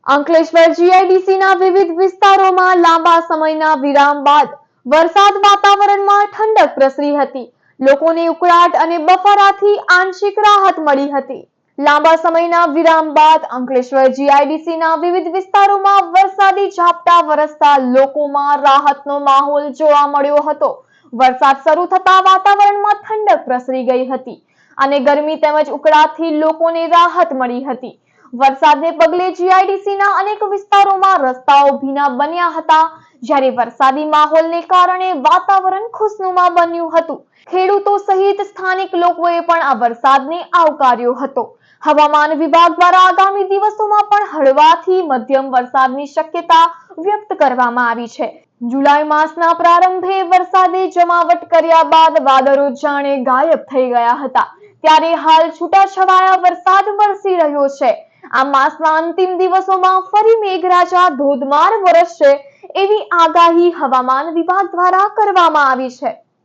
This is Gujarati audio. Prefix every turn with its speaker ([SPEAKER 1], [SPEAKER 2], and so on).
[SPEAKER 1] અંકલેશ્વર જીઆઈડીસીના વિવિધ વિસ્તારોમાં લાંબા સમયના વિરામ બાદ વરસાદ વાતાવરણમાં ઠંડક પ્રસરી હતી. લોકોને ઉકળાટ અને બફારાથી આંશિક રાહત મળી હતી. લાંબા સમયના વિરામ બાદ અંકલેશ્વર જીઆઈડીસીના વિવિધ વિસ્તારોમાં વરસાદી ઝાપટા વરસતા લોકોમાં રાહતનો માહોલ જોવા મળ્યો હતો. વરસાદ શરૂ થતા વાતાવરણમાં ઠંડક પ્રસરી ગઈ હતી અને ગરમી તેમજ ઉકળાટથી લોકોને રાહત મળી હતી. વરસાદને પગલે જીઆઈડીસીના અનેક વિસ્તારોમાં રસ્તાઓ ભીના બન્યા હતા. જ્યારે વરસાદી માહોલને કારણે વાતાવરણ ખુશનુમા બન્યું હતું. ખેડૂતો સહિત સ્થાનિક લોકોએ પણ આ વરસાદને આવકાર્યો હતો. હવામાન વિભાગ દ્વારા આગામી દિવસોમાં પણ હળવાથી મધ્યમ વરસાદની શક્યતા વ્યક્ત કરવામાં આવી છે. જુલાઈ માસના પ્રારંભે વરસાદે જમાવટ કર્યા બાદ વાદળો જાણે ગાયબ થઈ ગયા હતા. ત્યારે હાલ છૂટાછવાયા વરસાદ વરસી રહ્યો છે. આ માસના અંતિમ દિવસોમાં ફરી મેઘરાજા ધોધમાર વરસશે એવી આગાહી હવામાન વિભાગ દ્વારા કરવામાં આવી છે.